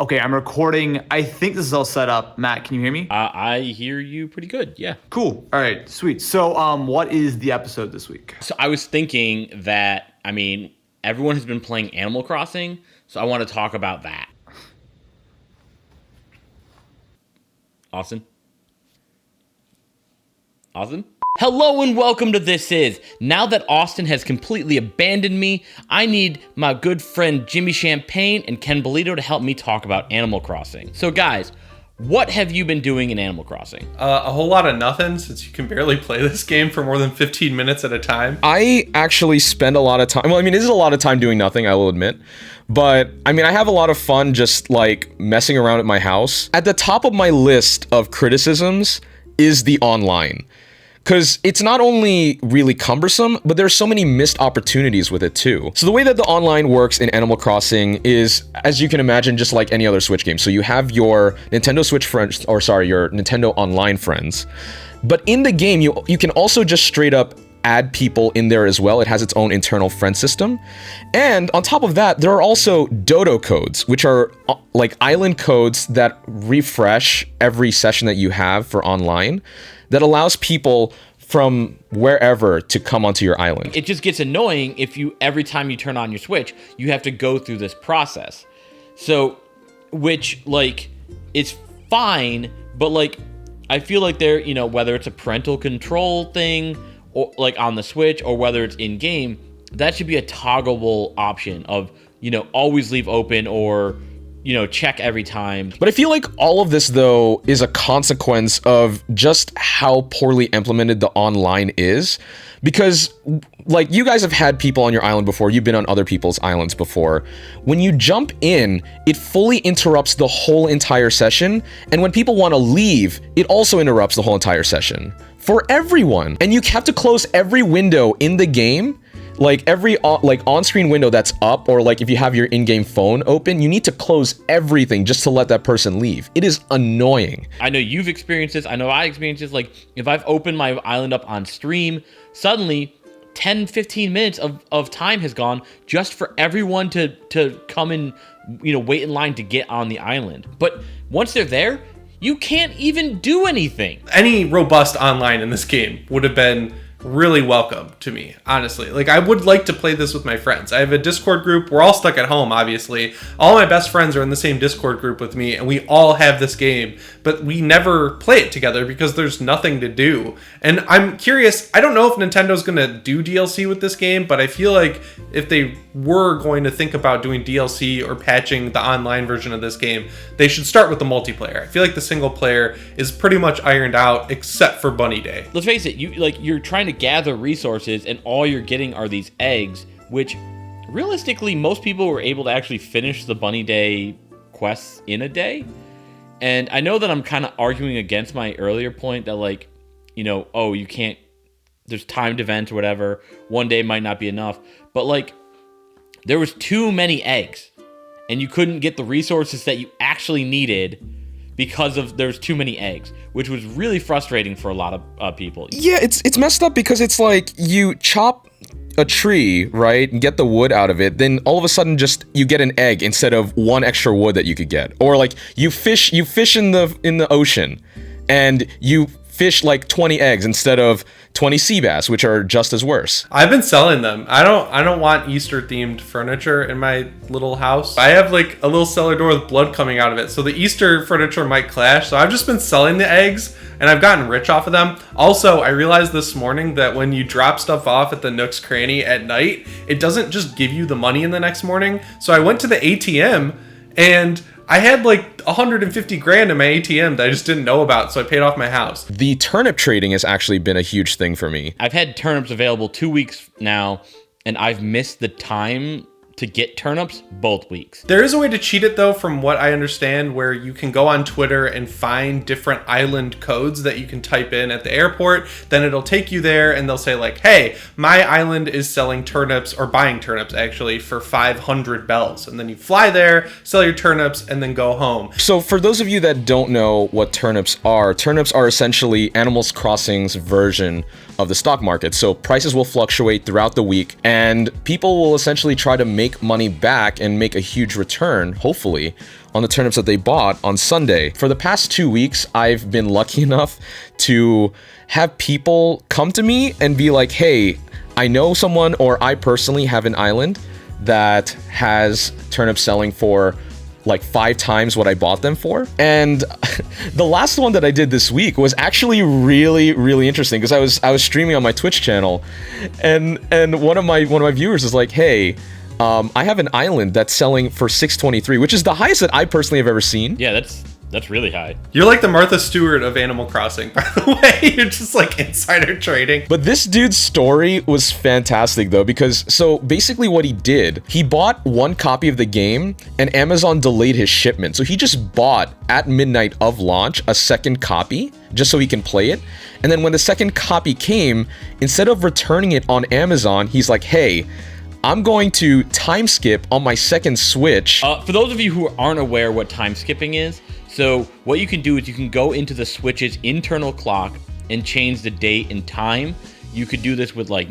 Okay, I'm recording. I think this is all set up. Matt, can you hear me? I hear you pretty good. Yeah. Cool. All right, sweet. So, what is the episode this week? So I was thinking that, everyone has been playing Animal Crossing, so I want to talk about that. Austin? Austin? Hello and welcome to This Is. Now that Austin has completely abandoned me, I need my good friend Jimmy Champagne and Ken Bolito to help me talk about Animal Crossing. So guys, what have you been doing in Animal Crossing? A whole lot of nothing, since you can barely play this game for more than 15 minutes at a time. I actually spend a lot of time. Well, this is a lot of time doing nothing, I will admit. But, I have a lot of fun just, messing around at my house. At the top of my list of criticisms is the online. Because it's not only really cumbersome, but there's so many missed opportunities with it too. So the way that the online works in Animal Crossing is, as you can imagine, just like any other Switch game. So you have your Nintendo Switch friends, your Nintendo Online friends. But in the game, you can also just straight up add people in there as well. It has its own internal friend system. And on top of that, there are also dodo codes, which are island codes that refresh every session that you have for online, that allows people from wherever to come onto your island. It just gets annoying if every time you turn on your Switch, you have to go through this process. So, which, it's fine, but, I feel like there, whether it's a parental control thing, or, on the Switch, or whether it's in-game, that should be a toggleable option of, always leave open or, check every time. But I feel like all of this, though, is a consequence of just how poorly implemented the online is. Because, you guys have had people on your island before, you've been on other people's islands before. When you jump in, it fully interrupts the whole entire session. And when people want to leave, it also interrupts the whole entire session. For everyone. And you have to close every window in the game. Every on-screen window that's up, or if you have your in-game phone open, you need to close everything just to let that person leave. It is annoying. I know you've experienced this. I know I experienced this. If I've opened my island up on stream, suddenly 10, 15 minutes of time has gone just for everyone to come and, wait in line to get on the island. But once they're there, you can't even do anything. Any robust online in this game would have been really welcome to me, honestly. I would like to play this with my friends. I have a Discord group. We're all stuck at home, obviously. All my best friends are in the same Discord group with me, and we all have this game, but we never play it together because there's nothing to do. And I'm curious, I don't know if Nintendo's going to do DLC with this game, but I feel like if they were going to think about doing DLC or patching the online version of this game, they should start with the multiplayer. I feel like the single player is pretty much ironed out except for Bunny Day. Let's face it, you're trying to gather resources and all you're getting are these eggs, which realistically most people were able to actually finish the Bunny Day quests in a day. And I know that I'm kind of arguing against my earlier point that you can't, there's timed events or whatever, one day might not be enough, but there was too many eggs and you couldn't get the resources that you actually needed because there's too many eggs, which was really frustrating for a lot of people. Yeah, it's messed up because it's you chop a tree, right, and get the wood out of it, then all of a sudden just you get an egg instead of one extra wood that you could get. Or you fish in the ocean and you fish 20 eggs instead of 20 sea bass, which are just as worse. I've been selling them. I don't want Easter themed furniture in my little house. I have a little cellar door with blood coming out of it, so the Easter furniture might clash. So I've just been selling the eggs and I've gotten rich off of them. Also, I realized this morning that when you drop stuff off at the Nook's Cranny at night, it doesn't just give you the money in the next morning. So I went to the ATM and I had 150 grand in my ATM that I just didn't know about, so I paid off my house. The turnip trading has actually been a huge thing for me. I've had turnips available 2 weeks now, and I've missed the time to get turnips both weeks. There is a way to cheat it though, from what I understand, where you can go on Twitter and find different island codes that you can type in at the airport. Then it'll take you there and they'll say hey, my island is selling turnips, or buying turnips actually, for 500 bells. And then you fly there, sell your turnips, and then go home. So for those of you that don't know what turnips are essentially Animal Crossing's version of the stock market. So prices will fluctuate throughout the week and people will essentially try to make money back and make a huge return, hopefully, on the turnips that they bought on Sunday. For the past 2 weeks, I've been lucky enough to have people come to me and be like, hey, I know someone, or I personally have an island that has turnips selling for like 5 times what I bought them for. And the last one that I did this week was actually really interesting, because I was streaming on my Twitch channel, and one of my viewers is like, hey, I have an island that's selling for 623, which is the highest that I personally have ever seen. Yeah, that's really high. You're like the Martha Stewart of Animal Crossing, by the way. You're just like insider trading. But this dude's story was fantastic, though, because so basically what he did, he bought 1 copy of the game and Amazon delayed his shipment. So he just bought at midnight of launch a second copy just so he can play it. And then when the second copy came, instead of returning it on Amazon, he's like, hey, I'm going to time skip on my second Switch. For those of you who aren't aware what time skipping is, so what you can do is you can go into the Switch's internal clock and change the date and time. You could do this with like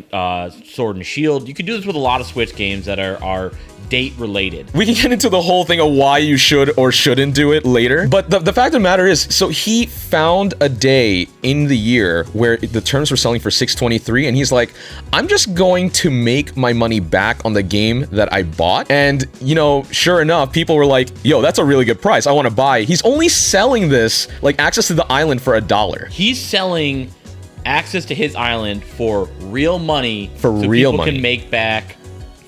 Sword and Shield. You could do this with a lot of Switch games that are date related. We can get into the whole thing of why you should or shouldn't do it later. But the fact of the matter is, so he found a day in the year where the terms were selling for 623, and he's like, I'm just going to make my money back on the game that I bought. And, you know, sure enough, people were like, yo, that's a really good price. I want to buy. He's only selling this, like, access to the island for $1. He's selling access to his island for real money, For so real people money. can make back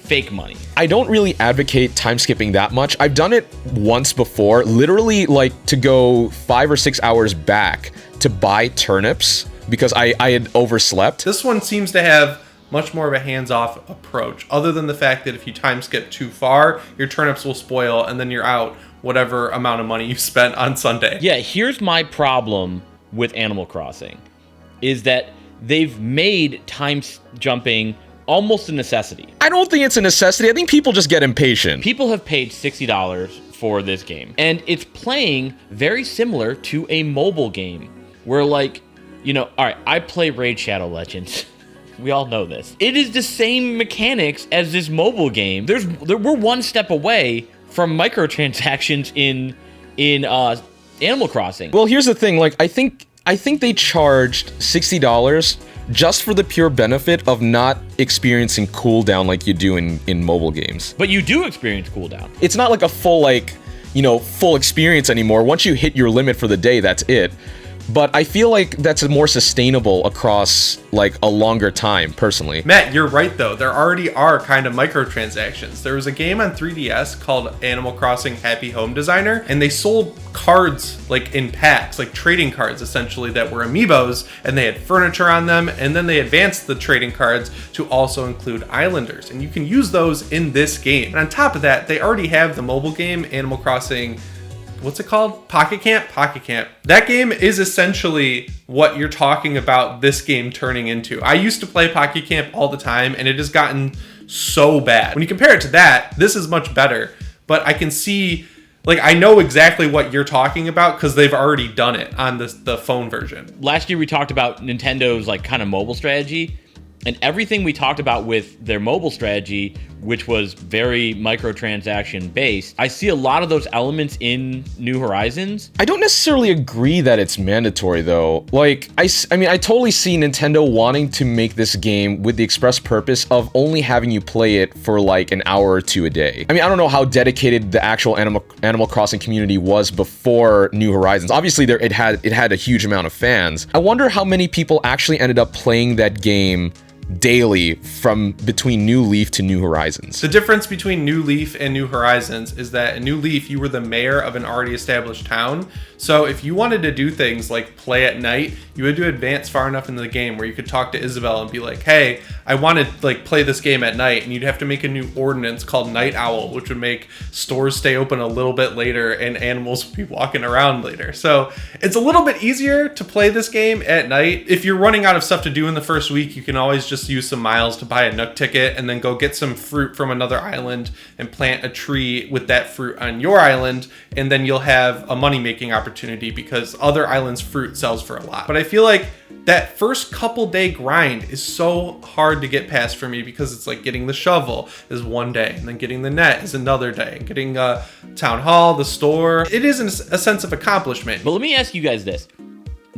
fake money. I don't really advocate time skipping that much. I've done it once before, literally like to go 5 or 6 hours back to buy turnips because I had overslept. This one seems to have much more of a hands-off approach, other than the fact that if you time skip too far, your turnips will spoil and then you're out whatever amount of money you spent on Sunday. Yeah, here's my problem with Animal Crossing, is that they've made time jumping almost a necessity. I don't think it's a necessity. I think people just get impatient. People have paid $60 for this game, and it's playing very similar to a mobile game where, like, you know, all right, I play Raid Shadow Legends. We all know this. It is the same mechanics as this mobile game. We're one step away from microtransactions in Animal Crossing. Well, here's the thing. Like, I think they charged $60 just for the pure benefit of not experiencing cooldown like you do in mobile games. But you do experience cooldown. It's not like a full, like, you know, full experience anymore. Once you hit your limit for the day, that's it. But I feel like that's more sustainable across, like, a longer time, personally. Matt, you're right, though. There already are kind of microtransactions. There was a game on 3DS called Animal Crossing Happy Home Designer, and they sold cards, like, in packs, like trading cards, essentially, that were amiibos, and they had furniture on them, and then they advanced the trading cards to also include islanders. And you can use those in this game. And on top of that, they already have the mobile game, Animal Crossing... what's it called? Pocket Camp? Pocket Camp. That game is essentially what you're talking about this game turning into. I used to play Pocket Camp all the time, and it has gotten so bad. When you compare it to that, this is much better. But I can see, like, I know exactly what you're talking about because they've already done it on the phone version. Last year we talked about Nintendo's, like, kind of mobile strategy, and everything we talked about with their mobile strategy, which was very microtransaction based, I see a lot of those elements in New Horizons. I don't necessarily agree that it's mandatory, though. Like, I mean, I totally see Nintendo wanting to make this game with the express purpose of only having you play it for like an hour or two a day. I mean, I don't know how dedicated the actual Animal Crossing community was before New Horizons. Obviously, it had a huge amount of fans. I wonder how many people actually ended up playing that game daily from between New Leaf to New Horizons. The difference between New Leaf and New Horizons is that in New Leaf, you were the mayor of an already established town. So if you wanted to do things like play at night, you had to advance far enough into the game where you could talk to Isabel and be like, hey, I want to like play this game at night. And you'd have to make a new ordinance called Night Owl, which would make stores stay open a little bit later and animals would be walking around later. So it's a little bit easier to play this game at night. If you're running out of stuff to do in the first week, you can always just just use some miles to buy a Nook ticket and then go get some fruit from another island and plant a tree with that fruit on your island, and then you'll have a money-making opportunity because other islands' fruit sells for a lot. But I feel like that first couple day grind is so hard to get past for me because it's like getting the shovel is one day, and then getting the net is another day, and getting town hall, the store. It is a sense of accomplishment. But let me ask you guys this.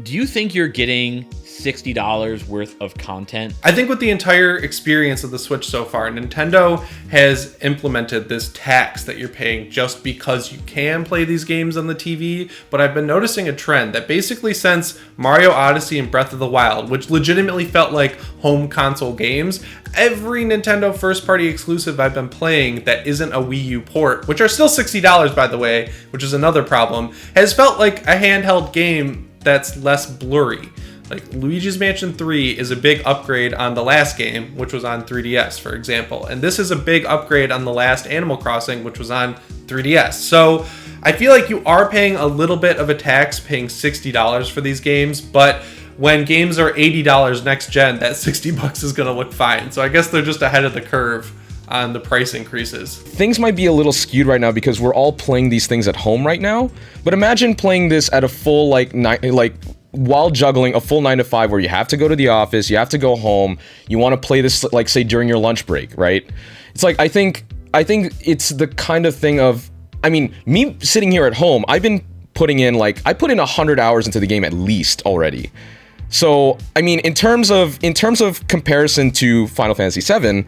Do you think you're getting $60 worth of content? I think with the entire experience of the Switch so far, Nintendo has implemented this tax that you're paying just because you can play these games on the TV. But I've been noticing a trend that basically since Mario Odyssey and Breath of the Wild, which legitimately felt like home console games, every Nintendo first-party exclusive I've been playing that isn't a Wii U port, which are still $60 by the way, which is another problem, has felt like a handheld game that's less blurry. Like Luigi's Mansion 3 is a big upgrade on the last game, which was on 3DS, for example. And this is a big upgrade on the last Animal Crossing, which was on 3DS. So I feel like you are paying a little bit of a tax paying $60 for these games, but when games are $80 next gen, that $60 is gonna look fine. So I guess they're just ahead of the curve on the price increases. Things might be a little skewed right now because we're all playing these things at home right now. But imagine playing this at a full while juggling a full 9 to 5 where you have to go to the office, you have to go home, you want to play this like say during your lunch break, right? It's like I think it's the kind of thing of, I mean, me sitting here at home, I've been putting in I put in 100 hours into the game at least already. So, I mean, in terms of comparison to Final Fantasy VII,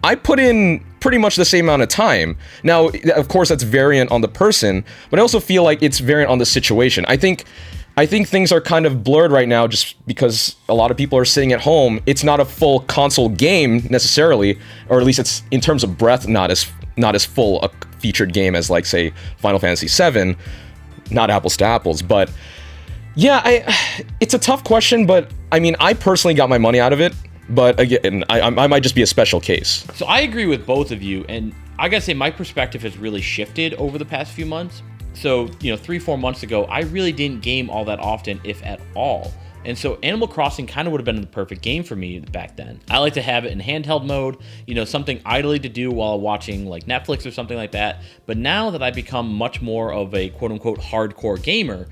I put in pretty much the same amount of time. Now, of course, that's variant on the person, but I also feel like it's variant on the situation. I think things are kind of blurred right now just because a lot of people are sitting at home. It's not a full console game necessarily, or at least it's in terms of breadth not as full a featured game as say Final Fantasy VII, not apples to apples. But yeah, it's a tough question, but I mean, I personally got my money out of it. But again, I might just be a special case. So I agree with both of you, and I gotta say my perspective has really shifted over the past few months. So, 3-4 months ago, I really didn't game all that often, if at all. And so Animal Crossing kind of would have been the perfect game for me back then. I like to have it in handheld mode, something idly to do while watching Netflix or something like that. But now that I've become much more of a quote-unquote hardcore gamer,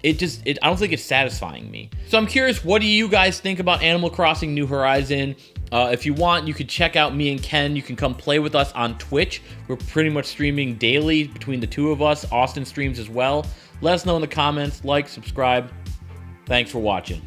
I don't think it's satisfying me. So I'm curious, what do you guys think about Animal Crossing New Horizon? If you want, you could check out me and Ken. You can come play with us on Twitch. We're pretty much streaming daily between the two of us. Austin streams as well. Let us know in the comments. Like, subscribe. Thanks for watching.